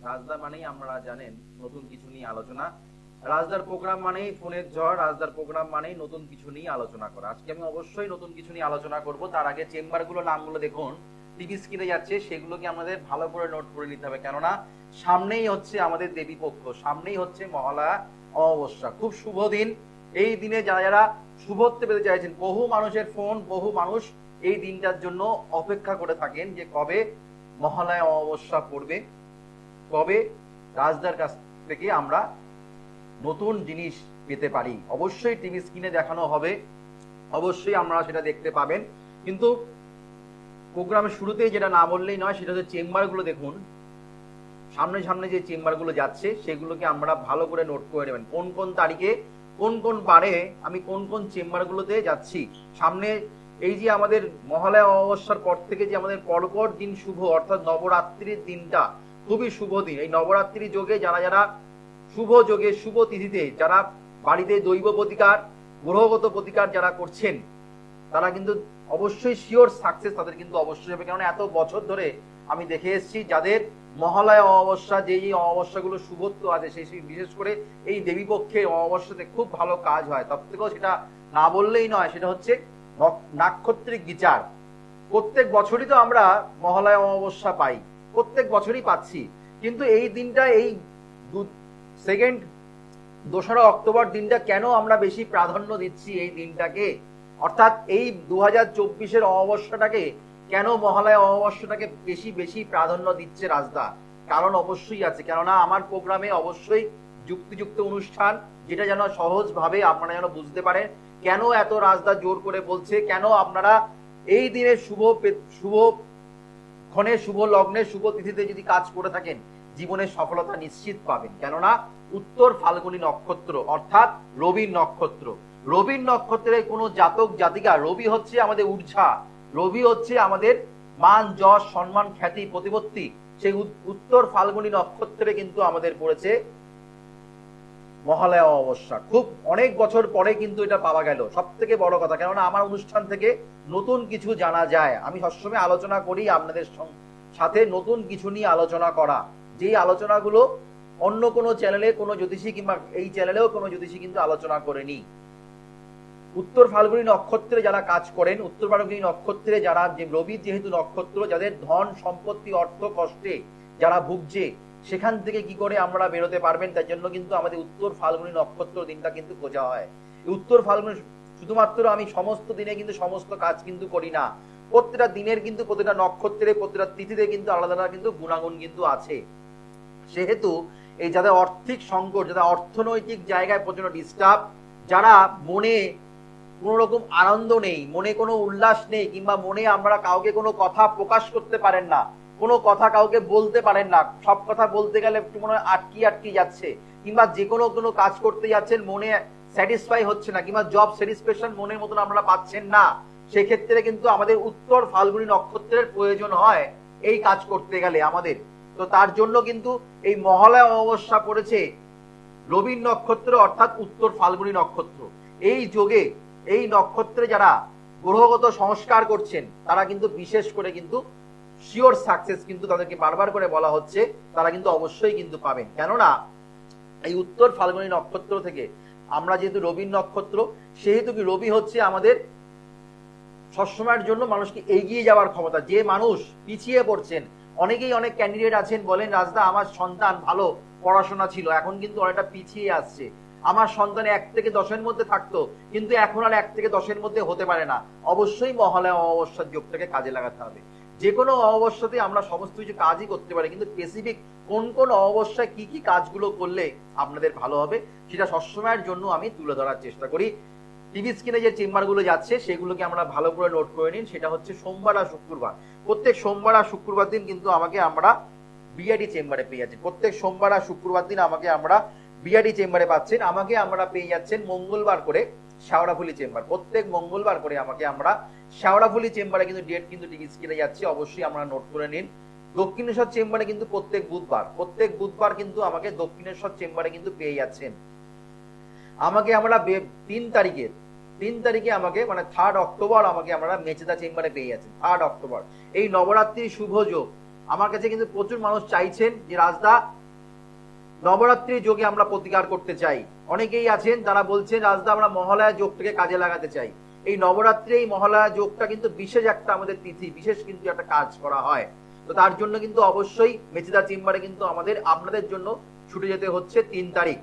রাজদা মানেই আপনারা জানেন নতুন কিছু নিয়ে আলোচনা। রাজদার প্রোগ্রাম মানেই ফোনের ঝড়, রাজদার প্রোগ্রাম মানেই নতুন কিছু নিয়ে আলোচনা করা। আজকে আমি অবশ্যই নতুন কিছু নিয়ে আলোচনা করব। তার আগে চেম্বারগুলো নামগুলো দেখুন, টিভি স্ক্রিনে যাচ্ছে, সেগুলোকে আমাদের ভালো করে নোট করে নিতে হবে, কেননা সামনেই হচ্ছে আমাদের দেবী পক্ষ, সামনেই হচ্ছে মহালয়া অমাবস্যা। খুব শুভ দিন। এই দিনে যারা যারা শুভত্ব পেতে চাইছেন, বহু মানুষের ফোন, বহু মানুষ এই দিনটার জন্য অপেক্ষা করে থাকেন যে কবে মহালয়া অমাবস্যা পড়বে, কবে রাজদার কাছ থেকে আমরা নতুন জিনিস পেতে পারি। অবশ্যই টিভি স্ক্রিনে দেখানো হবে, অবশ্যই আমরা সেটা দেখতে পাবেন। কিন্তু প্রোগ্রামের শুরুতেই যেটা না বললেই নয়, সেটা হচ্ছে চেম্বারগুলো দেখুন। সামনে সামনে যে চেম্বারগুলো যাচ্ছে সেগুলোকে আমরা ভালো করে নোট করে নেবেন, কোন কোন তারিখে কোন কোন বারে আমি কোন কোন চেম্বারগুলোতে যাচ্ছি। সামনে এই যে আমাদের মহালয়া অমাবস্যার পর থেকে যে আমাদের পরপর দিন শুভ, অর্থাৎ নবরাত্রির দিনটা খুবই শুভ দিন। এই নবরাত্রি যোগে যারা যারা শুভ যোগে শুভ তিথিতে যারা বাড়িতে দৈব প্রতিকার, গ্রহগত প্রতিকার যারা করছেন, তারা কিন্তু অবশ্যই শিওর সাকসেস তাদের কিন্তু অবশ্যই হবে। কারণ এত বছর ধরে আমি দেখে এসেছি যাদের মহালয়া অমাবস্যা, যেই অমাবস্যাগুলো শুভত্ব আছে, সেই বিশেষ করে এই দেবীপক্ষের অমাবস্যাতে খুব ভালো কাজ হয়। তার থেকেও সেটা না বললেই নয়, সেটা হচ্ছে নাক্ষত্রিক বিচার। প্রত্যেক বছরই তো আমরা মহালয়া অমাবস্যা পাই, প্রত্যেক বছরই পাচ্ছি, কিন্তু এই দিনটা, এই সেকেন্ড 2রা অক্টোবর দিনটা কেন আমরা বেশি প্রাধান্য দিচ্ছি এই দিনটাকে, অর্থাৎ এই 2024-এর অমাবস্যাটাকে কেন, মহালয়া অমাবস্যাটাকে বেশি বেশি প্রাধান্য দিচ্ছে রাজদা? কারণ অবশ্যই আছে, কেননা আমার প্রোগ্রামে অবশ্যই যুক্তিযুক্ত অনুষ্ঠান, যেটা যেন সহজভাবে আপনারা যেন বুঝতে পারেন কেন এত রাজদা জোর করে বলছে, কেন আপনারা এই দিনে শুভ ক্ষণে, শুভ লগ্নে, শুভ তিথিতে যদি কাজ করে থাকেন জীবনের সফলতা নিশ্চিত পাবেন। কেননা উত্তর ফাল্গুনী নক্ষত্র, অর্থাৎ রবির নক্ষত্র। রবির নক্ষত্রের কোন জাতক জাতিকা, রবি হচ্ছে আমাদের ঊর্জা, রবি হচ্ছে আমাদের মান, যশ, সম্মান, খ্যাতি, প্রতিপত্তি। সেই উত্তর ফাল্গুনী নক্ষত্রে কিন্তু আমাদের পড়েছে মহালয়া অমাবস্যা। খুব অনেক বছর পরে কিন্তু এটা পাওয়া গেল, সব থেকে বড় কথা। কেননা আমার অনুষ্ঠান থেকে নতুন কিছু জানা যায়, আমি সবসময় আলোচনা করি আপনাদের সাথে নতুন কিছু নিয়ে আলোচনা করা, যেই আলোচনাগুলো অন্য কোনো চ্যানেলে কোনো জ্যোতিষী কিংবা এই চ্যানেলেও কোনো জ্যোতিষী কিন্তু আলোচনা করেনি। উত্তর ফাল্গুনী নক্ষত্রে যারা কাজ করেন, উত্তর ফাল্গুনী নক্ষত্রে যারা, যে রবির যেহেতু নক্ষত্র, যাদের ধন সম্পত্তি অর্থ কষ্টে যারা ভুগছে, সেখান থেকে কি করে আমরা বেরোতে পারবেন, তার জন্য কিন্তু আমাদের উত্তর ফাল্গুনী নক্ষত্র দিনটা কিন্তু খোঁজা হয়। উত্তর ফাল্গুনী শুধুমাত্র আমি সমস্ত দিনে কিন্তু সমস্ত কাজ কিন্তু করি না, প্রত্যেকটা দিনের কিন্তু প্রতিটা নক্ষত্রে, প্রতিটা তিথিতে কিন্তু আলাদা আলাদা কিন্তু গুণাগুণ কিন্তু আছে। সেহেতু এই যাদের আর্থিক সংকট, যাদের অর্থনৈতিক জায়গায় প্রচন্ড ডিস্টার্ব, যারা মনে কোন রকম আনন্দ নেই, মনে কোনো উল্লাস নেই, কিংবা মনে আমরা কাউকে কোনো কথা প্রকাশ করতে পারেন না, কোনো কথা কাউকে বলতে পারেন না, সব কথা বলতে গেলে একটু মনে হয় আটকি আটকি যাচ্ছে, কিংবা যে কোনো কাজ করতে যাচ্ছেন মনে স্যাটিসফাই হচ্ছে না, কিংবা জব স্যাটিসফ্যাকশন মনের মতন আমরা পাচ্ছেন না, সেক্ষেত্রে কিন্তু আমাদের উত্তর ফাল্গুনী নক্ষত্রের প্রয়োজন হয় এই কাজ করতে গেলে আমাদের। তো তার জন্য কিন্তু এই মহালয়া অমাবস্যা পড়েছে রবির নক্ষত্র, অর্থাৎ উত্তর ফাল্গুনী নক্ষত্র। এই যোগে, এই নক্ষত্রে যারা গ্রহগত সংস্কার করছেন, তারা কিন্তু বিশেষ করে কিন্তু শিওর সাকসেস কিন্তু তাদেরকে বারবার করে বলা হচ্ছে, তারা কিন্তু অবশ্যই কিন্তু পাবেন। কেননা এই উত্তর ফাল্গুনী নক্ষত্র থেকে আমরা যেহেতু রবির নক্ষত্র, সেহেতু কি রবি হচ্ছে আমাদের সবসময়ের জন্য মানুষকে এগিয়ে যাওয়ার ক্ষমতা। যে মানুষ পিছিয়ে পড়ছেন, অনেকেই, অনেক ক্যান্ডিডেট আছেন বলেন, রাজদা আমার সন্তান ভালো পড়াশোনা ছিল, এখন কিন্তু অনেকটা পিছিয়ে আসছে, আমার সন্তান 1 থেকে 10-এর মধ্যে থাকতো, কিন্তু এখন আর 1 থেকে 10-এর মধ্যে হতে পারে না। অবশ্যই মহালয়া অমাবস্যার যোগটাকে কাজে লাগাতে হবে। যে কোনো অমাবস্যাতে আমরা সমস্ত কিছু কাজই করতে পারি, কিন্তু স্পেসিফিক কোন কোন অমাবস্যায় কি কি কাজগুলো করলে আপনাদের ভালো হবে, সেটা সবসময়ের জন্য আমি তুলে ধরার চেষ্টা করি। টিভি স্ক্রিনে যে চেম্বারগুলো যাচ্ছে সেগুলোকে আমরা ভালো করে নোট করে নিন। সেটা হচ্ছে সোমবার আর শুক্রবার। প্রত্যেক সোমবার আর শুক্রবার দিন কিন্তু আমাকে আমরা বিআরডি চেম্বারে পেয়ে যাচ্ছি। প্রত্যেক সোমবার আর শুক্রবার দিন আমাকে আমরা বিআরডি চেম্বারে পাচ্ছেন। আমাকে আমরা পেয়ে যাচ্ছেন মঙ্গলবার করে শেওড়াফুলি চেম্বার, প্রত্যেক মঙ্গলবার করে আমাকে আমরা শেওড়াফুলি চেম্বারে কিন্তু ডেট কিন্তু টিভি স্ক্রিনে যাচ্ছে, অবশ্যই আমরা নোট করে নিন। দক্ষিণেশ্বর চেম্বারে কিন্তু প্রত্যেক বুধবার কিন্তু আমাকে দক্ষিণেশ্বর চেম্বারে কিন্তু পেয়ে যাচ্ছেন। আমাকে আমরা 3 তারিখে আমাকে, মানে 3 অক্টোবর আমাকে আমরা মেচেদা চেম্বারে পেয়ে যাচ্ছেন। 3 অক্টোবর এই নবরাত্রি শুভ যোগ। আমার কাছে কিন্তু প্রচুর মানুষ চাইছেন যে রাজদা নবরাত্রির যোগে আমরা প্রতিকার করতে চাই। অনেকেই আছেন তারা বলছেন রাজদা আমরা মহালয়া যোগটাকে কাজে লাগাতে চাই। এই নবরাত্রি এই মহালয়া যোগটা কিন্তু বিশেষ একটা আমাদের তিথি, বিশেষ কিন্তু একটা কাজ করা হয়। তো তার জন্য কিন্তু অবশ্যই মেচিদা চেম্বারে কিন্তু আমাদের আপনাদের জন্য ছুটে যেতে হচ্ছে 3 তারিখ।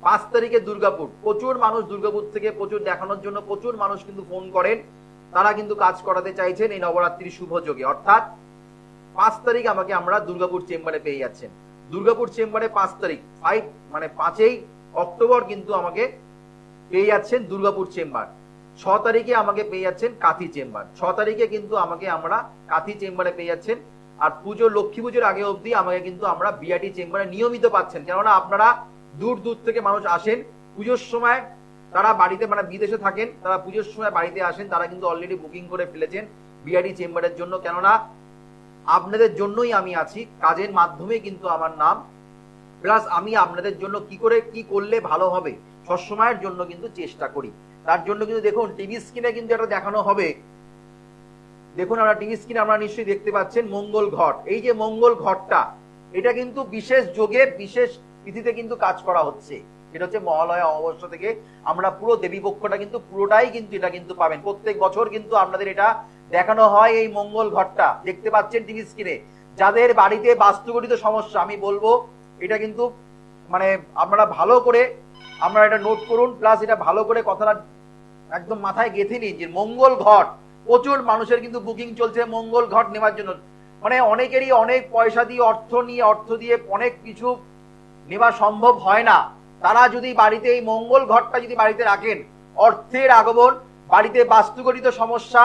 5 তারিখে দুর্গাপুর, প্রচুর মানুষ দুর্গাপুর থেকে প্রচুর দেখানোর জন্য প্রচুর মানুষ কিন্তু ফোন করেন, তারা কিন্তু কাজ করাতে চাইছেন এই নবরাত্রির শুভ যোগে। অর্থাৎ 5 তারিখ আমাকে আমরা দুর্গাপুর চেম্বারে পেয়ে যাচ্ছেন। দুর্গাপুর চেম্বারে 5 তারিখ 5ই অক্টোবর কিন্তু আমাকে পেয়ে যাচ্ছেন দুর্গাপুর চেম্বার। 6 তারিখে আমাকে পেয়ে যাচ্ছেন কাঁথি চেম্বার। 6 তারিখে কিন্তু আমাকে আমরা কাঁথি চেম্বারে পেয়ে যাচ্ছেন। আর পুজো, লক্ষ্মী পুজোর আগে অবধি আমাকে কিন্তু আমরা বিআরটি চেম্বারে নিয়মিত পাচ্ছেন। কেননা আপনারা দূর দূর থেকে মানুষ আসেন পুজোর সময়, তারা বাড়িতে মানে বিদেশে থাকেন, তারা পুজোর সময় বাড়িতে আসেন, তারা কিন্তু অলরেডি বুকিং করে ফেলেছেন বিআরটি চেম্বারের জন্য। কেননা আপনাদের জন্যই আমি আছি, কাজের মাধ্যমে কিন্তু আমার নাম, প্লাস আমি আপনাদের জন্য কি করে কি করলে ভালো হবে সবসময়ের জন্য কিন্তু চেষ্টা করি। তার জন্য কিন্তু দেখুন টিভি স্ক্রিনে কিন্তু এটা দেখানো হবে। দেখুন আমরা টিভি স্ক্রিনে আমরা নিশ্চয়ই দেখতে পাচ্ছেন মঙ্গল ঘট। এই যে মঙ্গল ঘটটা, এটা কিন্তু বিশেষ যোগে বিশেষ তিথিতে কিন্তু কাজ করা হচ্ছে। এটা হচ্ছে মহালয়া অমাবস্যা থেকে আমরা পুরো দেবী পক্ষটা কিন্তু পুরোটাই কিন্তু এটা কিন্তু পাবেন। প্রত্যেক বছর কিন্তু আপনাদের এটা দেখানো হয়। এই মঙ্গল ঘটটা দেখতে পাচ্ছেন টিভি স্ক্রিনে। যাদের বাড়িতে বাস্তুগঠিত সমস্যা, আমি বলবো এটা কিন্তু মানে আপনারা ভালো করে আপনারা এটা নোট করুন, প্লাস এটা ভালো করে কথাটা একদম মাথায় গেঁথে নিন যে মঙ্গল ঘট, প্রচুর মানুষের কিন্তু বুকিং চলছে মঙ্গল ঘট নেওয়ার জন্য। মানে অনেকেরই অনেক পয়সা দিয়ে অর্থ দিয়ে অনেক কিছু নেওয়া সম্ভব হয় না। তারা যদি বাড়িতে এই মঙ্গল ঘটটা যদি বাড়িতে রাখেন, অর্থের আগমন, বাড়িতে বাস্তুগঠিত সমস্যা,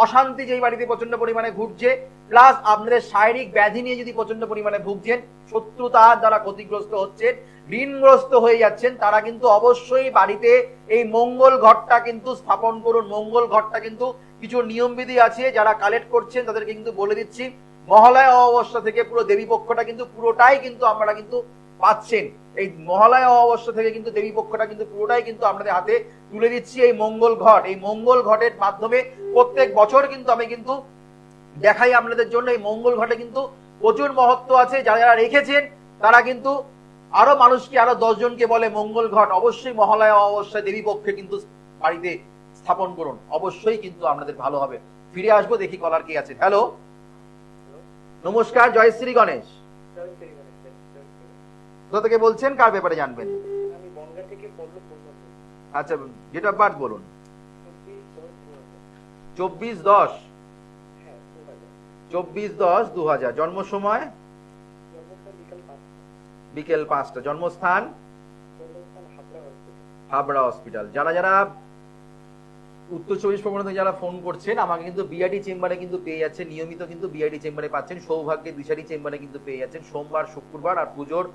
অশান্তি যেই বাড়িতে প্রচন্ড পরিমাণে ঘুরছে, প্লাস আপনাদের শারীরিক ব্যাধি নিয়ে যদি প্রচন্ড পরিমাণে ভুগছেন, শত্রুতার দ্বারা ক্ষতিগ্রস্ত হচ্ছেন, ঋণগ্রস্ত হয়ে যাচ্ছেন, তারা কিন্তু অবশ্যই বাড়িতে এই মঙ্গল ঘটটা কিন্তু স্থাপন করুন। মঙ্গল ঘটটা কিন্তু কিছু নিয়মবিধি আছে, যারা কালেক্ট করছেন তাদেরকে কিন্তু বলে দিচ্ছি। মহালয়া অমাবস্যা থেকে পুরো দেবী পক্ষটা কিন্তু পুরোটাই কিন্তু আমরা কিন্তু পাচ্ছেন। এই মহালয়া অমাবস্যা থেকে কিন্তু দেবী পক্ষটা কিন্তু পুরোটাই কিন্তু আপনাদের হাতে তুলে দিচ্ছি এই মঙ্গল ঘট। এই মঙ্গল ঘটের মাধ্যমে প্রত্যেক বছর কিন্তু আমি কিন্তু দেখাই আপনাদের জন্য। এই মঙ্গল ঘটে কিন্তু প্রচুর মহত্ব আছে। যারা যারা রেখেছেন তারা কিন্তু আরো মানুষকে, আরো 10 জনকে বলে মঙ্গল ঘট অবশ্যই মহালয়া অমাবস্যায় দেবী পক্ষে কিন্তু বাড়িতে স্থাপন করুন, অবশ্যই কিন্তু আপনাদের ভালো হবে। ফিরে আসবো, দেখি কলার কি আছে। হ্যালো, নমস্কার, জয় শ্রী গণেশ। কোথা থেকে বলছেন, কার ব্যাপারে জানবেন? আচ্ছা, ডেট অফ বার্থ বলুন। 24/10/2000। জন্ম সময় বিকেল 5টা। জন্মস্থান হাবড়া হসপিটাল। যারা যারা উত্তর 24 পরগনা থেকে যারা ফোন করছেন, আমাকে কিন্তু বিআরটি চেম্বারে কিন্তু পেয়ে যাচ্ছেন, নিয়মিত কিন্তু বিআরটি চেম্বারে পাচ্ছেন। সৌভাগ্যের দিশারি চেম্বারে কিন্তু পেয়ে যাচ্ছেন সোমবার, শুক্রবার। আর পুজোর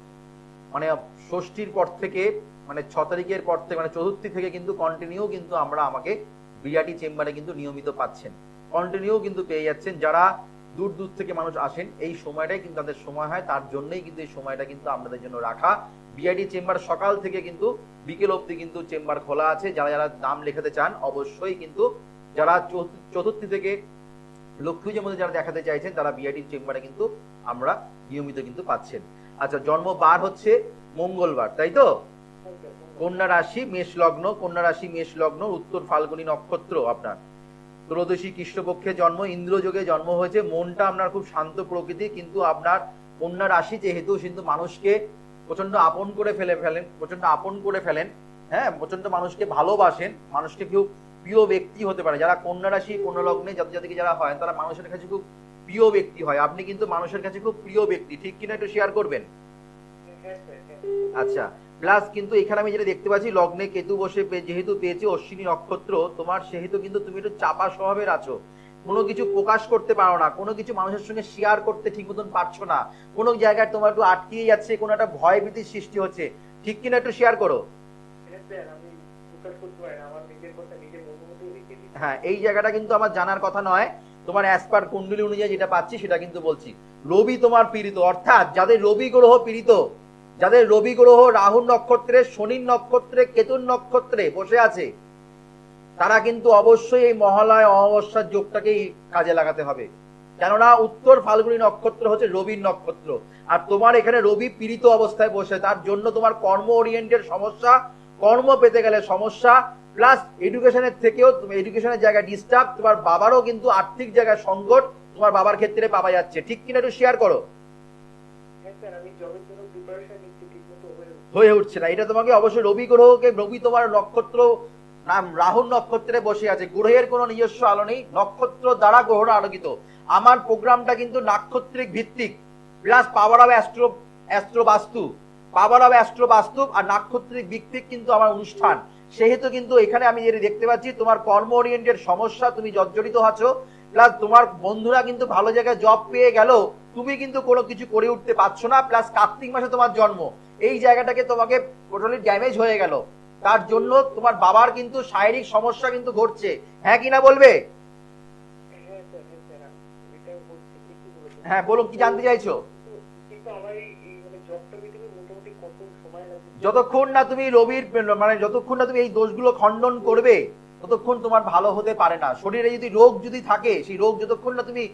মানে ষষ্ঠীর পর থেকে মানে 6 তারিখের পর থেকে মানে চতুর্থী থেকে কিন্তু কন্টিনিউ কিন্তু আমরা আমাকে বিআরটি চেম্বারে কিন্তু নিয়মিত পাচ্ছেন, কন্টিনিউ কিন্তু পেয়ে যাচ্ছেন। যারা দূর দূর থেকে মানুষ আসেন, এই সময়টাই কিন্তু তাদের সময় হয়, তার জন্যই কিন্তু এই সময়টা কিন্তু আপনাদের জন্য রাখা। বিআরটি চেম্বার সকাল থেকে কিন্তু বিকেল অবধি কিন্তু চেম্বার খোলা আছে। যারা যারা নাম লেখাতে চান অবশ্যই কিন্তু, যারা চতুর্থী থেকে লক্ষ্মী পুজোর মধ্যে যারা দেখাতে চাইছেন তারা বিআরটি চেম্বারে কিন্তু আমরা নিয়মিত কিন্তু পাচ্ছেন। আচ্ছা, জন্ম বার হচ্ছে মঙ্গলবার, তাই তো? কন্যা রাশি মেষ লগ্ন, কন্যা রাশি মেষ লগ্ন, উত্তর ফাল্গুনী নক্ষত্র আপনার, ত্রয়োদশী কৃষ্ণপক্ষে জন্ম, ইন্দ্রযোগে জন্ম হয়েছে। মনটা আপনার খুব শান্ত প্রকৃতি, কিন্তু আপনার কন্যা রাশি যেহেতু কিন্তু মানুষকে প্রচন্ড আপন করে ফেলেন, হ্যাঁ, প্রচন্ড মানুষকে ভালোবাসেন, মানুষকে কেউ প্রিয় ব্যক্তি হতে পারে। যারা কন্যা রাশি কন্যা লগ্নে জাতকে যারা হয় তারা মানুষের কাছে খুব প্রিয় ব্যক্তি হয়। আপনি কিন্তু মানুষের কাছে খুব প্রিয় ব্যক্তি, ঠিক কিনা একটু শেয়ার করবেন? আচ্ছা, প্লাস কিন্তু এখানে আমি যেটা দেখতে পাচ্ছি লগ্নে কেতু বসে যেহেতু পেয়েছি অশ্বিনী নক্ষত্র, তোমার সেহেতু কিন্তু তুমি একটু চাপা স্বভাবের আছো, কোনো কিছু প্রকাশ করতে পারো না, কোনো কিছু মানুষের সঙ্গে শেয়ার করতে ঠিক মতন পারছো না, কোনো জায়গায় তোমার একটু আটকিয়ে যাচ্ছে, কোনো একটা ভয় ভীতির সৃষ্টি হচ্ছে, ঠিক কিনা একটু শেয়ার করো। হ্যাঁ, এই জায়গাটা কিন্তু আমার জানার কথা নয়, তোমার অ্যাজ পার কুণ্ডলী অনুযায়ী যেটা পাচ্ছি সেটা কিন্তু বলছি। রবি তোমার পীড়িত, অর্থাৎ যাদের রবি গ্রহ পীড়িত, যাদের রবি গ্রহ রাহুর নক্ষত্রে, শনির নক্ষত্রে, কেতুর নক্ষত্রে বসে আছে, তারা কিন্তু অবশ্যই এই মহালয়া অমাবস্যার যোগটাকেই কাজে লাগাতে হবে। কেননা উত্তর ফাল্গুনী নক্ষত্র হচ্ছে রবির নক্ষত্র, আর তোমার এখানে রবি পীড়িত অবস্থায় বসে, তার জন্য তোমার কর্ম ওরিয়েন্টেড সমস্যা, কর্ম পেতে গেলে সমস্যা, প্লাস এডুকেশনের থেকেও এডুকেশনের জায়গায় ডিস্টার্ব, তোমার বাবারও কিন্তু আর্থিক জায়গায় সংকট তোমার বাবার ক্ষেত্রে পাওয়া যাচ্ছে। ঠিক কিনা একটু শেয়ার করো। হয়ে উঠছে না, এটা তোমাকে অবশ্যই রবি গ্রহকে, রবি তোমার নক্ষত্র নাম রাহুর নক্ষত্রে বসে আছে, গ্রহের কোনো নিজস্ব আলো নেই, নক্ষত্র দ্বারা গ্রহরা আলোকিত। আমার প্রোগ্রামটা কিন্তু নাক্ষত্রিক ভিত্তিক, প্লাস পাওয়ার অফ অ্যাস্ট্রো বাস্তু, পাওয়ার অফ অ্যাস্ট্রো বাস্তু আর নাক্ষত্রিক ভিত্তিক কিন্তু আমার অনুষ্ঠান। সেহেতু কিন্তু এখানে আমি যেটা দেখতে পাচ্ছি, তোমার কর্ম ওরিয়েন্টেড সমস্যা, তুমি জর্জরিত আছো, প্লাস তোমার বন্ধুরা কিন্তু ভালো জায়গায় জব পেয়ে গেল, তুমি কিন্তু কোনো কিছু করে উঠতে পারছো না, প্লাস কার্তিক মাসে তোমার জন্ম, এই জায়গাটাকে তোমাকে টোটালি ড্যামেজ হয়ে গেল। তার জন্য তোমার বাবার কিন্তু শারীরিক সমস্যা কিন্তু ঘটছে। হ্যাঁ কিনা বলবে? হ্যাঁ বলুন, কি জানতে চাইছো? যতক্ষণ না তুমি রবির মানে যতক্ষণ না তুমি এই দোষগুলো খণ্ডন করবে ততক্ষণ তোমার ভালো হতে পারে না। শরীরে যদি রোগ যদি থাকে, সেই রোগ যতক্ষণ না তুমি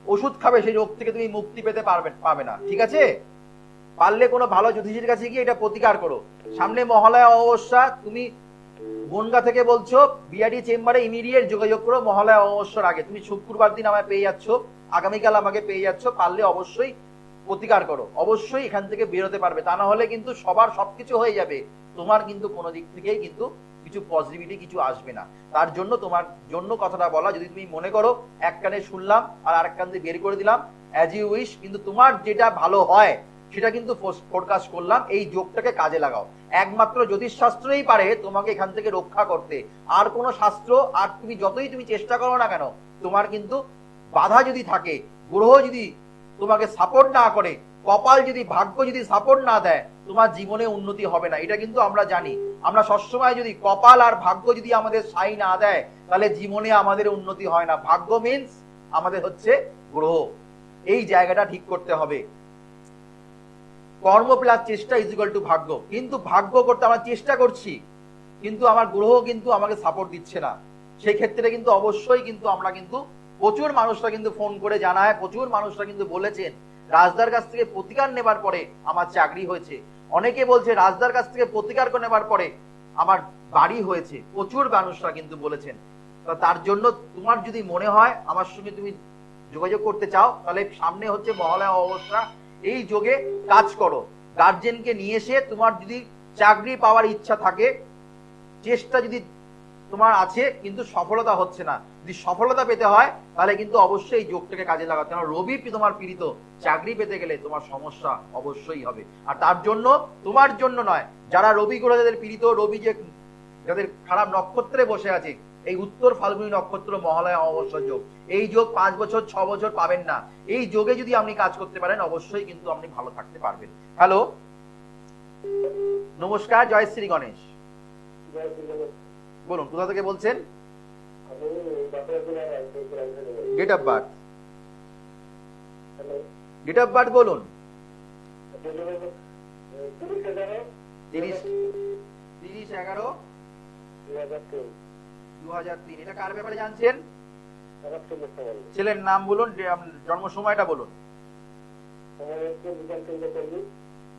ওষুধ খাবে, সেই রোগ থেকে তুমি মুক্তি পেতে পাবে না। ঠিক আছে, পারলে কোনো ভালো জ্যোতিষীর কাছে গিয়ে এটা প্রতিকার করো। সামনে মহালয়া অমাবস্যা, তুমি বনগা থেকে বলছো, বিআরডি চেম্বারে ইমিডিয়েট যোগাযোগ করো। মহালয়া অমাবস্যার আগে তুমি শুক্রবার দিন আমায় পেয়ে যাচ্ছ, আগামীকাল আমাকে পেয়ে যাচ্ছ, পারলে অবশ্যই প্রতিকার করো, অবশ্যই এখান থেকে বেরোতে পারবে। তা না হলে কিন্তু সবার সবকিছু হয়ে যাবে, তোমার কিন্তু কোনো দিক থেকেই কিন্তু কিছু পজিটিভিটি কিছু আসবে না। তার জন্য তোমার জন্য কথাটা বলা, যদি তুমি মনে করো এক কানে শুনলাম আর আরেক কান দিয়ে বের করে দিলাম, অ্যাজ ইউ উইশ, কিন্তু তোমার যেটা ভালো হয় সেটা কিন্তু ফোরকাস্ট করলাম। এই যোগটাকে কাজে লাগাও, একমাত্র জ্যোতিষ শাস্ত্রই পারে তোমাকে এখান থেকে রক্ষা করতে। আর কোন শাস্ত্র, আর তুমি যতই তুমি চেষ্টা করো না কেন, তোমার কিন্তু বাধা যদি থাকে, গ্রহ যদি তোমাকে সাপোর্ট না করে, কপাল যদি, ভাগ্য যদি সাপোর্ট না দেয়, তোমার জীবনে উন্নতি হবে না। এটা কিন্তু আমরা জানি। আমরা সবসময় যদি কপাল আর ভাগ্য যদি আমাদের সাই না দেয়, তাহলে জীবনে আমাদের উন্নতি হয় না। ভাগ্য মিন্স আমাদের হচ্ছে গ্রহ, এই জায়গাটা ঠিক করতে হবে। কর্ম প্লাস চেষ্টা ইজ ইকুয়াল টু ভাগ্য। কিন্তু ভাগ্য করতে আমরা চেষ্টা করছি, কিন্তু আমার গ্রহ কিন্তু আমাকে সাপোর্ট দিচ্ছে না। সেই ক্ষেত্রে কিন্তু অবশ্যই কিন্তু আমরা কিন্তু প্রচুর মানুষরা কিন্তু ফোন করে জানায়, প্রচুর মানুষরা কিন্তু বলেছেন রাজদার কাছ থেকে প্রতিকার নেবার পরে আমার চাকরি হয়েছে, অনেকে বলছে রাজদার কাছ থেকে প্রতিকার করে নেবার পরে আমার বাড়ি হয়েছে, প্রচুর মানুষরা কিন্তু বলেছেন। তার জন্য তোমার যদি মনে হয় আমার সঙ্গে তুমি যোগাযোগ করতে চাও, তাহলে সামনে হচ্ছে মহালয়া অমাবস্যা, এই যোগে কাজ করো। গার্জেনকে নিয়ে এসে, তোমার যদি চাকরি পাওয়ার ইচ্ছা থাকে, চেষ্টা যদি তোমার আছে কিন্তু সফলতা হচ্ছে না, যদি সফলতা পেতে হয় তাহলে কিন্তু অবশ্যই এই যোগটাকে কাজে লাগাতে হবে। রবি তোমার পীড়িত, চাকরি পেতে গেলে তোমার সমস্যা অবশ্যই হবে। আর তার জন্য, তোমার জন্য নয়, যারা রবি গ্রহ যাদের পীড়িত, রবি যে যাদের খারাপ নক্ষত্রে বসে আছে, এই উত্তর ফাল্গুনী নক্ষত্র মহালয়া অমাবস্যা যোগ, এই যোগ 5 বছর 6 বছর পাবেন না। এই যোগে যদি আপনি কাজ করতে পারেন, অবশ্যই কিন্তু আপনি ভালো থাকতে পারবেন। হ্যালো, নমস্কার, জয় শ্রী গণেশ। বলুন, কোথা থেকে বলছেন? Date of birth, date of birth বলুন। 30/11/2003। এটা কার ব্যাপারে জানছেন? ছেলের নাম বলুন, জন্ম সময়টা বলুন।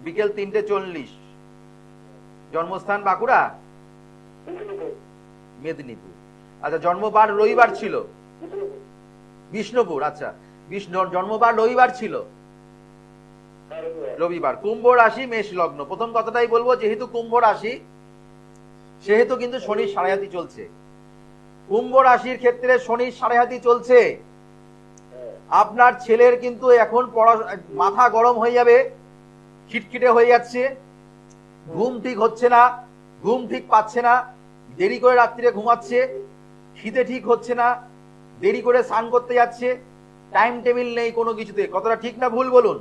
বিকেল 3:40। জন্মস্থান বাঁকুড়া, মেদিনীপুর। আচ্ছা, জন্মবার রবিবার ছিল? বিষ্ণুপুর। আচ্ছা, জন্মবার রবিবার ছিল? রবিবার। কুম্ভ রাশি, মেষ লগ্ন। প্রথম কথাটাই বলবো, যেহেতু কুম্ভ রাশি, সেহেতু কিন্তু শনির সাড়ে চলছে। কুম্ভ রাশির ক্ষেত্রে শনির সাড়ে চলছে। আপনার ছেলের কিন্তু এখন মাথা গরম হয়ে যাবে, খিটখিটে হয়ে যাচ্ছে, ঘুম ঠিক হচ্ছে না, ঘুম ঠিক পাচ্ছে না, দেরি করে রাত্রিরে ঘুমাচ্ছে, খিদে ঠিক হচ্ছে না, দেরি করে স্নান করতে যাচ্ছে, টাইম টেবিল নেই কোনো কিছুতে। কতটা ঠিক না ভুল বলুন?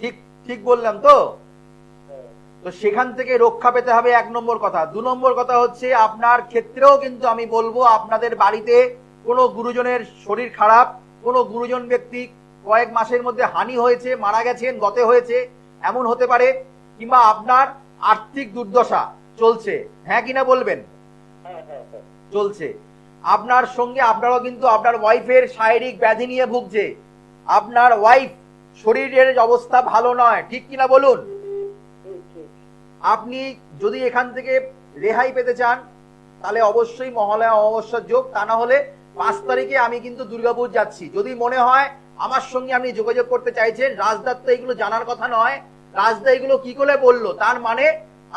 ঠিক, ঠিক বললাম তো? তো সেখান থেকে রক্ষা পেতে হবে, 1 নম্বর কথা। 2 নম্বর কথা হচ্ছে, আপনার ক্ষেত্রেও কিন্তু আমি বলবো, আপনাদের বাড়িতে কোনো গুরুজনের শরীর খারাপ, কোনো গুরুজন ব্যক্তি কয়েক মাসের মধ্যে হানি হয়েছে, মারা গেছেন, গতে হয়েছে, এমন হতে পারে। কিংবা আপনার আর্থিক দুর্দশা চলছে, হ্যাঁ কিনা বলবেন? চলছে। আপনার সঙ্গে আপনারও কিন্তু আপনার ওয়াইফের শারীরিক ব্যাধি নিয়ে ভুগছে, আপনার ওয়াইফ শরীরের অবস্থা ভালো নয়, ঠিক কিনা বলুন? আপনি যদি এখান থেকে রেহাই পেতে চান তাহলে অবশ্যই মহালয়া অমাবস্যার যোগ, তা না হলে 5 তারিখে আমি কিন্তু দুর্গাপুর যাচ্ছি। যদি মনে হয় আমার সঙ্গে আপনি যোগাযোগ করতে চাইছেন, রাজদার তো এগুলো জানার কথা নয়, রাজদা এগুলো কি করে বললো, তার মানে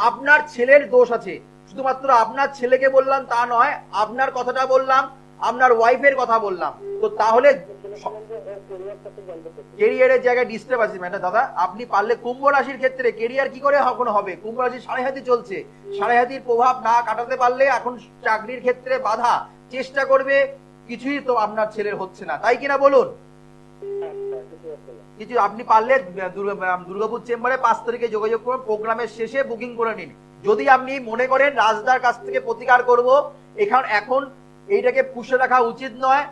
আপনার ছেলের দোষ আছে। শুধুমাত্র আপনার ছেলেকে বললাম তা নয়, আপনার কথাটা বললাম, আপনার ওয়াইফের কথা বললাম। তো তাহলে কেরিয়ারের জায়গায় ডিস্টার্ব আছে ম্যাডাম। দাদা আপনি পারলে কুম্ভ রাশির ক্ষেত্রে কেরিয়ার কি করে কখনো হবে? কুম্ভ রাশির সাড়ে হাতি চলছে, সাড়ে হাতির প্রভাব না কাটাতে পারলে এখন চাকরির ক্ষেত্রে বাধা, চেষ্টা করবে, কিছুই তো আপনার ছেলের হচ্ছে না, তাই কিনা বলুন? কিছু আপনি পারলে দুর্গাপুর চেম্বারে 5 তারিখে যোগাযোগ করুন, প্রোগ্রামের শেষে বুকিং করে নিন। যদি আপনি মনে করেন রাজদার কাছ থেকে প্রতিকার করব, এখন এইটাকে পুষে রাখা উচিত নয়,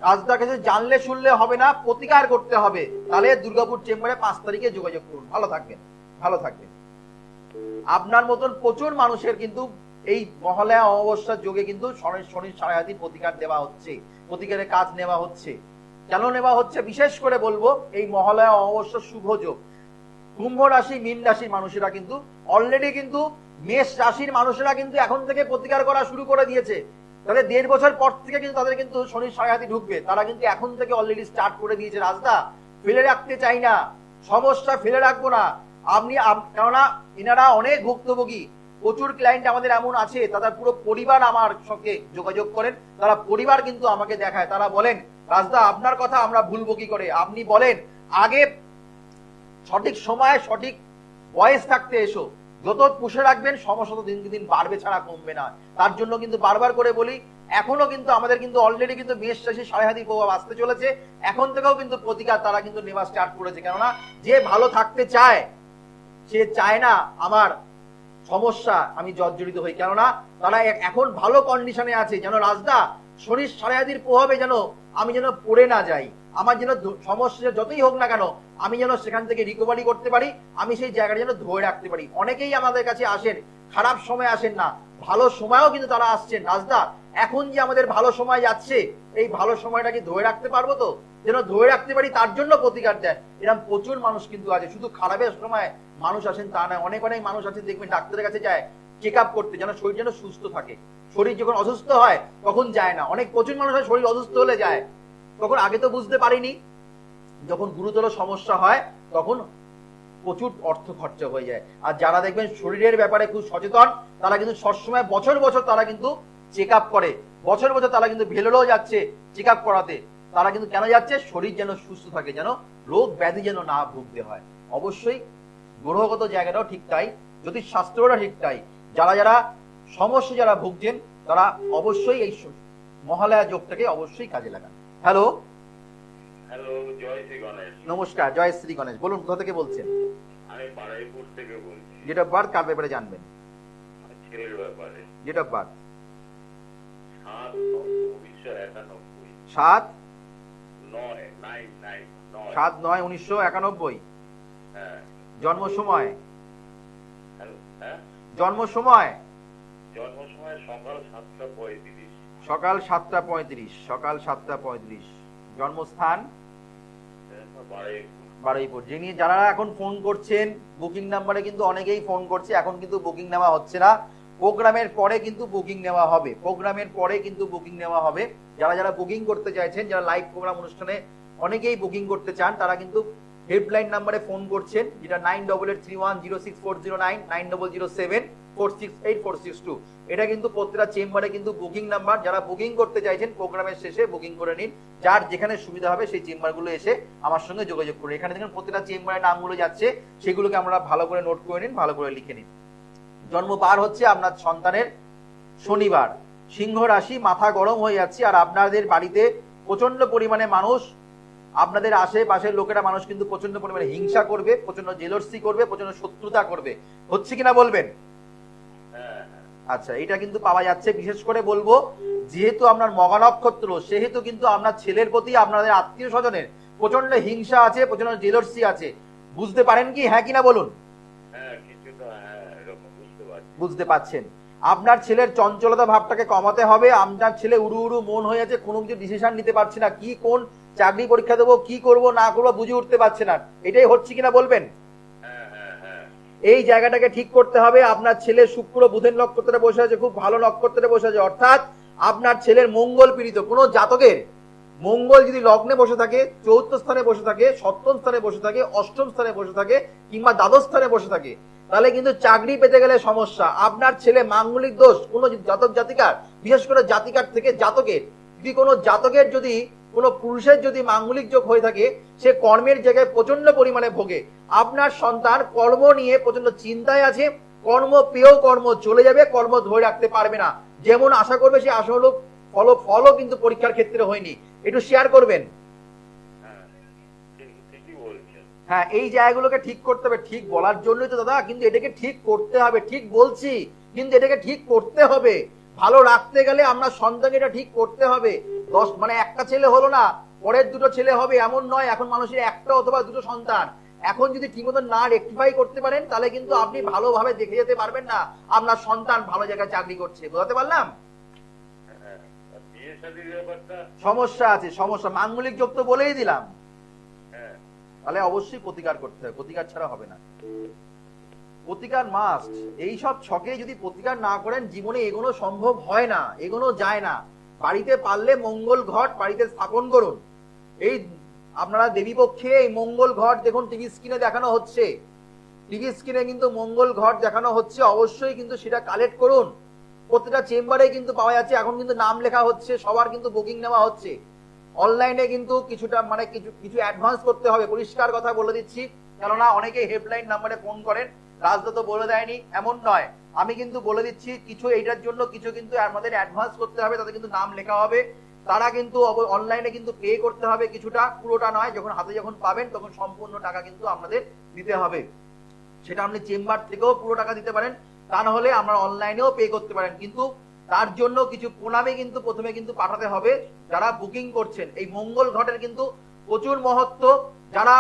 রাজদার কাছে জানলে শুনলে হবে না, প্রতিকার করতে হবে, তাহলে দুর্গাপুর চেম্বারে 5 তারিখে যোগাযোগ করুন। ভালো থাকবেন, ভালো থাকবেন। আপনার মতন প্রচুর মানুষের কিন্তু এই মহালয়া অমাবস্যার যোগে কিন্তু শনির সাড়ে হাতির প্রতিকার দেওয়া হচ্ছে, প্রতিকারের কাজ নেওয়া হচ্ছে। কেন নেওয়া হচ্ছে বিশেষ করে বলবো, এই মহালয়া অমাবস্যার শুভ যোগ। কুম্ভ রাশি, মীন রাশির মানুষেরা কিন্তু অলরেডি কিন্তু মেষ রাশির মানুষেরা কিন্তু এখন থেকে প্রতিকার করা শুরু করে দিয়েছে। তাহলে 1.5 বছর পর থেকে কিন্তু তাদের কিন্তু শনির সাড়ে হাতি ঢুকবে, তারা কিন্তু এখন থেকে অলরেডি স্টার্ট করে দিয়েছে। রাজদা ফেলে রাখতে চাই না, সমস্যা ফেলে রাখবো না আপনি, কেননা এনারা অনেক ভুক্তভোগী, প্রচুর ক্লায়েন্ট আমাদের এমন আছে তাদের পুরো পরিবার আমার সঙ্গে যোগাযোগ করেন, তারা পরিবার কিন্তু আমাকে দেখায়, তারা বলেন রাজদা আপনার কথা আমরা ভুলবো কি করে, আপনি বলেন আগে সঠিক সময়ে সঠিক বয়স থাকতে এসো, যত পুষে রাখবেন সমস্যা তো দিন দিন বাড়বে ছাড়া কমবে না। তার জন্য কিন্তু বারবার করে বলি, এখনো কিন্তু আমাদের কিন্তু অলরেডি কিন্তু মেষ রাশি সাড়ে হাতি প্রভাব আসতে চলেছে, এখন থেকেও কিন্তু প্রতিকার তারা কিন্তু নেওয়া স্টার্ট করেছে। কেননা যে ভালো থাকতে চায় সে চায় না আমার সমস্যা আমি জর্জরিত হই, কেননা তারা এখন ভালো কন্ডিশনে আছে, যেন রাজদা শনির সাড়ে হাতির প্রভাবে যেন আমি যেন পড়ে না যাই, আমার যেন সমস্যা যতই হোক না কেন আমি যেন সেখান থেকে রিকভারি করতে পারি, আমি সেই জায়গাটা যেন ধরে রাখতে পারি। অনেকেই আমাদের কাছে আসেন, খারাপ সময় আসেন না, ভালো সময়ও কিন্তু তারা আসছেন। রাজদা এখন যে আমাদের ভালো সময় যাচ্ছে, এই ভালো সময়টা কি ধরে রাখতে পারবো তো, যেন ধরে রাখতে পারি, তার জন্য প্রতিকার দেন। এরকম প্রচুর মানুষ কিন্তু আছে, শুধু খারাপের সময় মানুষ আসেন তা নয়, অনেক অনেক মানুষ আছেন দেখবেন ডাক্তারের কাছে যায় চেক আপ করতে, যেন শরীর যেন সুস্থ থাকে। শরীর যখন অসুস্থ হয় তখন যায় না, অনেক প্রচুর মানুষ হয় শরীর অসুস্থ হলে যায়, তখন আগে তো বুঝতে পারিনি, যখন গুরুতর সমস্যা হয় তখন প্রচুর অর্থ খরচা হয়ে যায়। আর যারা দেখবেন শরীরের ব্যাপারে খুব সচেতন, তারা কিন্তু সবসময় বছর বছর তারা কিন্তু চেক আপ করে, বছর বছর তারা কিন্তু ভেলোরেও যাচ্ছে চেক আপ করাতে। তারা কিন্তু কেন যাচ্ছে? শরীর যেন সুস্থ থাকে, যেন রোগ ব্যাধি যেন না ভুগতে হয়। অবশ্যই গ্রহগত জায়গাটাও ঠিক তাই, জ্যোতিষশাস্ত্রটা ঠিক তাই। যারা যারা সমস্যা যারা ভুগছেন তারা অবশ্যই এই মহালয়া যোগটাকে অবশ্যই কাজে লাগান। হ্যালো, হ্যালো, জয় শ্রী গণেশ। নমস্কার, জয় শ্রী গণেশ। বলুন কোথা থেকে বলছেন? আমি বারুইপুর থেকে বলছি। ডেট অফ বার্থ কার ব্যাপারে জানবেন? ছেলের ব্যাপারে। Date of birth 7/9/1991। 7/9/1991। হ্যাঁ। জন্ম সময়? হ্যাঁ, জন্ম সময়? জন্ম সময় সকাল 7:35। সকাল 7:35, সকাল 7:35। জন্মস্থান? বারুইপুর। যিনি যারা এখন ফোন করছেন বুকিং নাম্বারে কিন্তু অনেকেই ফোন করছে, এখন কিন্তু বুকিং নেওয়া হচ্ছে না, প্রোগ্রামের পরে কিন্তু বুকিং নেওয়া হবে, প্রোগ্রামের পরে কিন্তু বুকিং নেওয়া হবে। যারা যারা বুকিং করতে চাইছেন, যারা লাইভ প্রোগ্রাম অনুষ্ঠানে অনেকেই বুকিং করতে চান, তারা কিন্তু হেল্পলাইন নাম্বারে ফোন করছেন, যেটা 9831064009, 9007468462। এটা কিন্তু প্রত্যেকটা চেম্বারে কিন্তু বুকিং নাম্বার। যারা বুকিং করতে চাইছেন প্রোগ্রামের শেষে বুকিং করে নিন, যার যেখানে সুবিধা হবে সেই চেম্বারগুলো এসে আমার সঙ্গে যোগাযোগ করুন। এখানে দেখুন প্রত্যেকটা চেম্বারের নামগুলো যাচ্ছে, সেগুলোকে আমরা ভালো করে নোট করে নিন, ভালো করে লিখে নিন। জন্মবার হচ্ছে আপনার সন্তানের শনিবার, সিংহ রাশি, মাথা গরম হয়ে যাচ্ছে, আর আপনাদের বাড়িতে প্রচন্ড পরিমাণে মানুষ, আপনাদের আশেপাশের লোকেরা মানুষ কিন্তু প্রচন্ড পরিমাণে হিংসা করবে, প্রচন্ড জেলসি করবে, প্রচন্ড শত্রুতা করবে, হচ্ছে কিনা বলবেন? আচ্ছা, এটা কিন্তু পাওয়া যাচ্ছে। বিশেষ করে বলবো, যেহেতু আপনার মঘা নক্ষত্র, সেহেতু কিন্তু আপনার ছেলের প্রতি আপনাদের আত্মীয় স্বজনের প্রচন্ড হিংসা আছে, প্রচন্ড জেলসি আছে। বুঝতে পারেন কি? হ্যাঁ কিনা বলুন। হ্যাঁ, কিছুটা হ্যাঁ, এরকম বুঝতে পারছি। বুঝতে পাচ্ছেন? আপনার ছেলের চঞ্চলতা ভাবটাকে কমাতে হবে। আপনার ছেলে উড়ু উড়ু মন হয়ে আছে, কোনো কিছু ডিসিশন নিতে পারছে না, কি কোন চাকরি পরীক্ষা দেবো, কি করব না করবো বুঝে উঠতে পারছে না। এটাই হচ্ছে কিনা বলবেন? হ্যাঁ হ্যাঁ হ্যাঁ এই জায়গাটাকে ঠিক করতে হবে। আপনার ছেলে শুক্র বুধের নক্ষত্রে বসে আছে, খুব ভালো নক্ষত্রে বসে আছে, অর্থাৎ আপনার ছেলের মঙ্গল পীড়িত। কোনো জাতকের মঙ্গল যদি লগ্নে বসে থাকে, চতুর্থ স্থানে বসে থাকে, সপ্তম স্থানে বসে থাকে, অষ্টম স্থানে বসে থাকে, কিংবা দ্বাদশ স্থানে বসে থাকে, তাহলে কিন্তু চাকরি পেতে গেলে সমস্যা। আপনার ছেলে মাঙ্গলিক দোষ কোনো জাতক জাতিকার, বিশেষ করে জাতিকার থেকে জাতকের, যদি কোনো জাতকের যদি কোনো পুরুষের যদি মাঙ্গলিক যোগ হয়ে থাকে, সে কর্মের জায়গায় প্রচন্ড পরিমাণে ভোগে। আপনার সন্তান কর্ম নিয়ে প্রচন্ড চিন্তায় আছে, কর্ম পেয়েও কর্ম চলে যাবে, কর্ম ধরে রাখতে পারবে না। যেমন আশা করবে সে আসলে ফলও কিন্তু পরীক্ষার ক্ষেত্রে হয়নি। একটু শেয়ার করবেন। হ্যাঁ, ঠিকই বলছেন। হ্যাঁ, এই জায়গাগুলোকে ঠিক করতে হবে। ঠিক বলার জন্যই তো দাদা, কিন্তু এটাকে ঠিক করতে হবে। ঠিক বলছি, কিন্তু এটাকে ঠিক করতে হবে। ভালো রাখতে গেলে আমরা সন্তানকে এটা ঠিক করতে হবে। মানে একটা ছেলে হলো না, পরের দুটো ছেলে হবে এমন নয়। এখন মানুষের একটা অথবা দুটো সন্তান। এখন যদি ঠিকমতো না রেকটিফাই করতে পারেন, তাহলে কিন্তু আপনি ভালোভাবে দেখে যেতে পারবেন না আপনার সন্তান ভালো জায়গায় চাকরি করছে। বোঝাতে পারলাম? হ্যাঁ, আর বিয়ে শাদীর ব্যাপারটা? সমস্যা আছে, সমস্যা। মাঙ্গলিক যোগ তো বলেই দিলাম। হ্যাঁ, তাহলে অবশ্যই প্রতিকার করতে হবে, প্রতিকার ছাড়া হবে না। প্রতিকার মাস্ট। এই সব ছকে যদি প্রতিকার না করেন, জীবনে এগোনো সম্ভব হয় না, এগোনো যায় না। বাড়িতে পারলে মঙ্গল ঘট বাড়িতে স্থাপন করুন। এই আপনারা দেবী পক্ষে এই মঙ্গল ঘট দেখুন, টিভি স্ক্রিনে দেখানো হচ্ছে, টিভি স্ক্রিনে কিন্তু মঙ্গল ঘট দেখানো হচ্ছে। অবশ্যই কিন্তু সেটা কালেক্ট করুন। প্রত্যেকটা চেম্বারে কিন্তু পাওয়া যাচ্ছে। এখন কিন্তু নাম লেখা হচ্ছে, সবার কিন্তু বুকিং নেওয়া হচ্ছে। অনলাইনে কিন্তু কিছুটা মানে কিছু অ্যাডভান্স করতে হবে, পরিষ্কার কথা বলে দিচ্ছি। কেননা অনেকে হেল্পলাইন নাম্বারে ফোন করেন, রাজদা তো বলে দেয়নি, এমন নয়। আমি কিন্তু বলে দিচ্ছি, কিছু এইটার জন্য কিছু কিন্তু আমাদের অ্যাডভান্স করতে হবে, তাতে কিন্তু নাম লেখা হবে। তারা কিন্তু অনলাইনে কিন্তু পে করতে হবে কিছুটা, পুরোটা নয়। যখন হাতে যখন পাবেন তখন সম্পূর্ণ টাকা কিন্তু আপনাদের দিতে হবে। সেটা আপনি চেম্বার থেকেও পুরো টাকা দিতে পারেন, তা না হলে আমরা অনলাইনেও পে করতে পারেন। কিন্তু তার জন্য কিছু প্রণামী কিন্তু প্রথমে কিন্তু পাঠাতে হবে যারা বুকিং করছেন। এই মঙ্গল ঘটের কিন্তু প্রচুর মহত্ব। যারা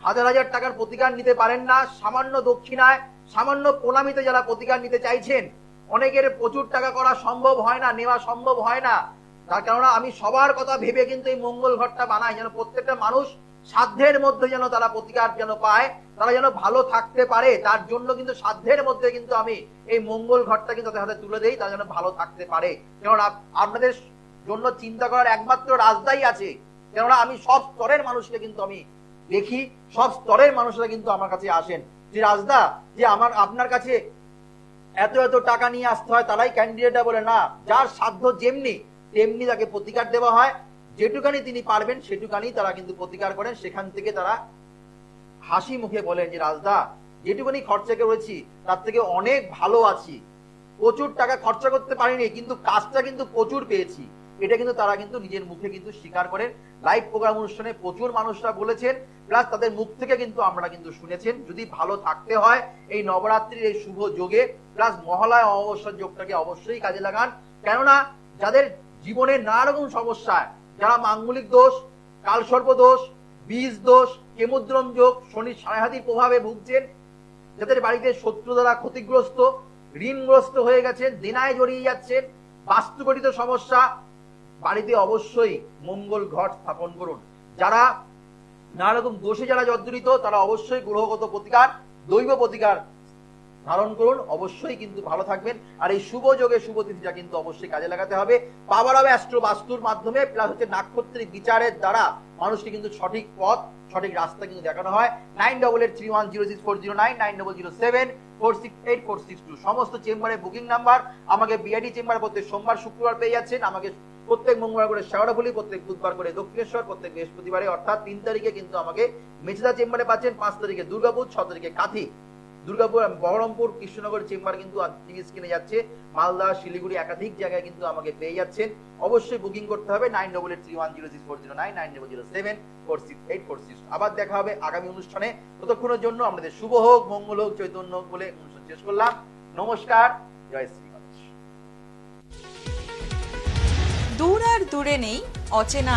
হাজার হাজার টাকার প্রতিকার নিতে পারেন না, সামান্য দক্ষিণায় সামান্য প্রণামীতে যারা প্রতিকার নিতে চাইছেন, অনেকের প্রচুর টাকা করা সম্ভব হয় না, নেওয়া সম্ভব হয় না। তার কারণে আমি সবার কথা ভেবে কিন্তু এই মঙ্গল ঘটটা বানাই, যেন প্রত্যেকটা মানুষ সাধ্যের মধ্যে যেন তারা প্রতিকার যেন পায়, তারা যেন ভালো থাকতে পারে। তার জন্য কিন্তু সাধ্যের মধ্যে কিন্তু আমি এই মঙ্গল ঘরটা কিন্তু তাদের হাতে তুলে দেই, তারা যেন ভালো থাকতে পারে। কেননা আপনাদের জন্য চিন্তা করার একমাত্র রাস্তাই আছে। কেননা আমি সব স্তরের মানুষকে কিন্তু আমি দেখি, সব স্তরের মানুষরা কিন্তু আমার কাছে আসেন যে রাজদা, যে আপনার কাছে এত এত টাকা নিয়ে আসতে হয়, তারাই ক্যান্ডিডেট বলে না। যার সাধ্য যেমনি তেমনি তাকে প্রতিকার দেওয়া হয়। যেটুকানি তিনি পারবেন সেটুকানি তারা কিন্তু প্রতিকার করেন। সেখান থেকে তারা হাসি মুখে বলেন যে রাজদা, যেটুকুনি খরচা করেছি তার থেকে অনেক ভালো আছি, প্রচুর টাকা খরচা করতে পারিনি কিন্তু কাজটা কিন্তু প্রচুর পেয়েছি। এটা কিন্তু তারা কিন্তু নিজের মুখে কিন্তু স্বীকার করেন। লাইভ প্রোগ্রাম অনুষ্ঠানে প্রচুর মানুষরা বলেছেন, প্লাস তাদের মুখ থেকে কিন্তু আমরা কিন্তু শুনেছেন। যদি ভালো থাকতে হয় এই নবরাত্রির এই শুভ যোগে, প্লাস মহালয়া অমাবস্যার যোগটাকে অবশ্যই কাজে লাগান। কেননা যাদের জীবনে নানা রকম সমস্যা, যারা মাঙ্গলিক দোষ, কালসর্প দোষ, বীজ দোষ, কেমুদ্রম যোগ, শনির সাড়ে প্রভাবে ভুগছেন, যাদের বাড়িতে শত্রু দ্বারা ক্ষতিগ্রস্ত, ঋণগ্রস্ত হয়ে গেছেন, দেনায় জড়িয়ে যাচ্ছেন, বাস্তুগঠিত সমস্যা, বাড়িতে অবশ্যই মঙ্গল ঘট স্থাপন করুন। যারা নানা রকম দোষে যারা জর্জরিত, তারা অবশ্যই গ্রহগত প্রতিকার, দৈব প্রতিকার ধারণ করুন। অবশ্যই কিন্তু ভালো থাকবেন। আর এই শুভ যোগে শুভ তিথিটা কিন্তু অবশ্যই কাজে লাগাতে হবে। পাওয়ার অফ অ্যাস্ট্রো বাস্তুর মাধ্যমে, প্লাস হচ্ছে নাক্ষত্রিক বিচারের দ্বারা মানুষকে কিন্তু সঠিক পথ, সঠিক রাস্তা কিন্তু দেখানো হয়। 9883106409, 9007468462 সমস্ত চেম্বারে বুকিং নাম্বার। আমাকে বিআইডি চেম্বার প্রত্যেক সোমবার শুক্রবার পেয়ে যাচ্ছেন। আমাকে প্রত্যেক মঙ্গলবার করে শেওড়াফুলি, প্রত্যেক বুধবার করে দক্ষিণেশ্বর, প্রত্যেক বৃহস্পতিবারে অর্থাৎ 3 তারিখে কিন্তু আমাকে মেচেদা চেম্বারে পাচ্ছেন, 5 তারিখে দুর্গাপুর, 6 তারিখে কাথি, দুর্গাপুর, বহরমপুর, কৃষ্ণনগর চেম্বার কিন্তু টিভি স্ক্রিনে যাচ্ছে। মালদা, শিলিগুড়ি একাধিক জায়গায় কিন্তু আমাকে পেয়ে যাচ্ছেন। অবশ্যই বুকিং করতে হবে 9883106409, 9007468462। আবার দেখা হবে আগামী অনুষ্ঠানে। ততক্ষণের জন্য আমাদের শুভ হোক, মঙ্গল হোক, চৈতন্য হোক বলে অনুষ্ঠান শেষ করলাম। নমস্কার, জয় শ্রী গণেশ। দূর আর দূরে নেই অচেনা